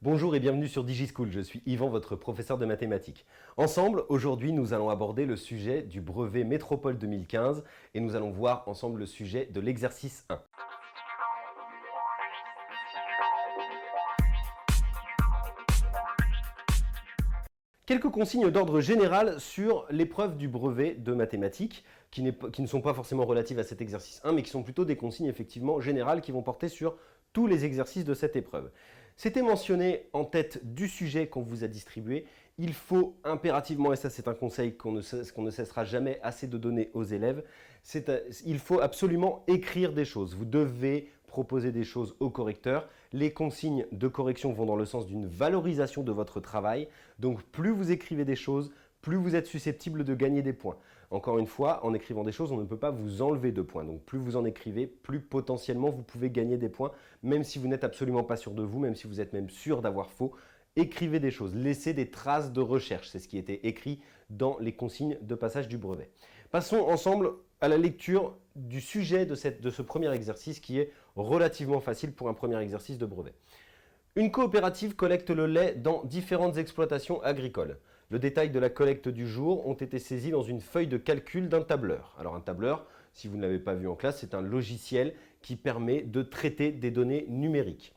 Bonjour et bienvenue sur DigiSchool, je suis Yvan, votre professeur de mathématiques. Ensemble, aujourd'hui, nous allons aborder le sujet du brevet Métropole 2015 et nous allons voir ensemble le sujet de l'exercice 1. Quelques consignes d'ordre général sur l'épreuve du brevet de mathématiques, qui ne sont pas forcément relatives à cet exercice 1, mais qui sont plutôt des consignes effectivement générales qui vont porter sur tous les exercices de cette épreuve. C'était mentionné en tête du sujet qu'on vous a distribué. Il faut impérativement, et ça c'est un conseil qu'on ne cessera jamais assez de donner aux élèves, il faut absolument écrire des choses. Vous devez proposer des choses au correcteur. Les consignes de correction vont dans le sens d'une valorisation de votre travail. Donc plus vous écrivez des choses, plus vous êtes susceptible de gagner des points. Encore une fois, en écrivant des choses, on ne peut pas vous enlever de points. Donc plus vous en écrivez, plus potentiellement vous pouvez gagner des points, même si vous n'êtes absolument pas sûr de vous, même si vous êtes même sûr d'avoir faux. Écrivez des choses, laissez des traces de recherche. C'est ce qui était écrit dans les consignes de passage du brevet. Passons ensemble à la lecture du sujet de ce premier exercice qui est relativement facile pour un premier exercice de brevet. Une coopérative collecte le lait dans différentes exploitations agricoles. Le détail de la collecte du jour ont été saisis dans une feuille de calcul d'un tableur. Alors un tableur, si vous ne l'avez pas vu en classe, c'est un logiciel qui permet de traiter des données numériques.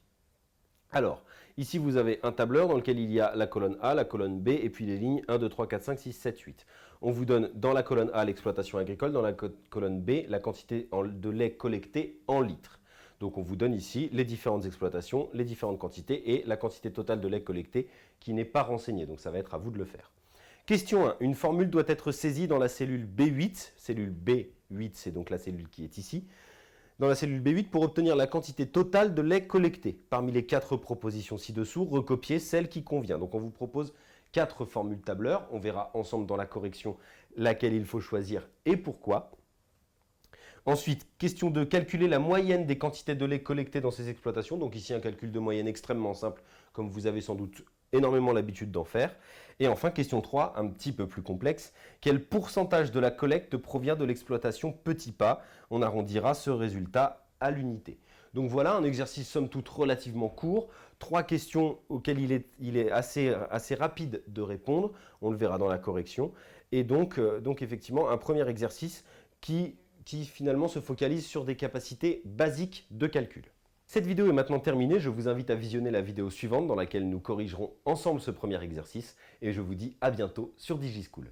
Alors, ici vous avez un tableur dans lequel il y a la colonne A, la colonne B et puis les lignes 1, 2, 3, 4, 5, 6, 7, 8. On vous donne dans la colonne A l'exploitation agricole, dans la colonne B la quantité de lait collecté en litres. Donc on vous donne ici les différentes exploitations, les différentes quantités et la quantité totale de lait collecté qui n'est pas renseignée. Donc ça va être à vous de le faire. Question 1. Une formule doit être saisie dans la cellule B8. Cellule B8, c'est donc la cellule qui est ici. Dans la cellule B8 pour obtenir la quantité totale de lait collecté. Parmi les 4 propositions ci-dessous, recopiez celle qui convient. Donc on vous propose 4 formules tableurs. On verra ensemble dans la correction laquelle il faut choisir et pourquoi. Ensuite, question de calculer la moyenne des quantités de lait collectées dans ces exploitations. Donc ici, un calcul de moyenne extrêmement simple, comme vous avez sans doute énormément l'habitude d'en faire. Et enfin, question 3, un petit peu plus complexe. Quel pourcentage de la collecte provient de l'exploitation petit pas? On arrondira ce résultat à l'unité. Donc voilà, un exercice somme toute relativement court. 3 questions auxquelles il est assez rapide de répondre. On le verra dans la correction. Et donc effectivement, un premier exercice qui finalement se focalise sur des capacités basiques de calcul. Cette vidéo est maintenant terminée, je vous invite à visionner la vidéo suivante dans laquelle nous corrigerons ensemble ce premier exercice et je vous dis à bientôt sur DigiSchool.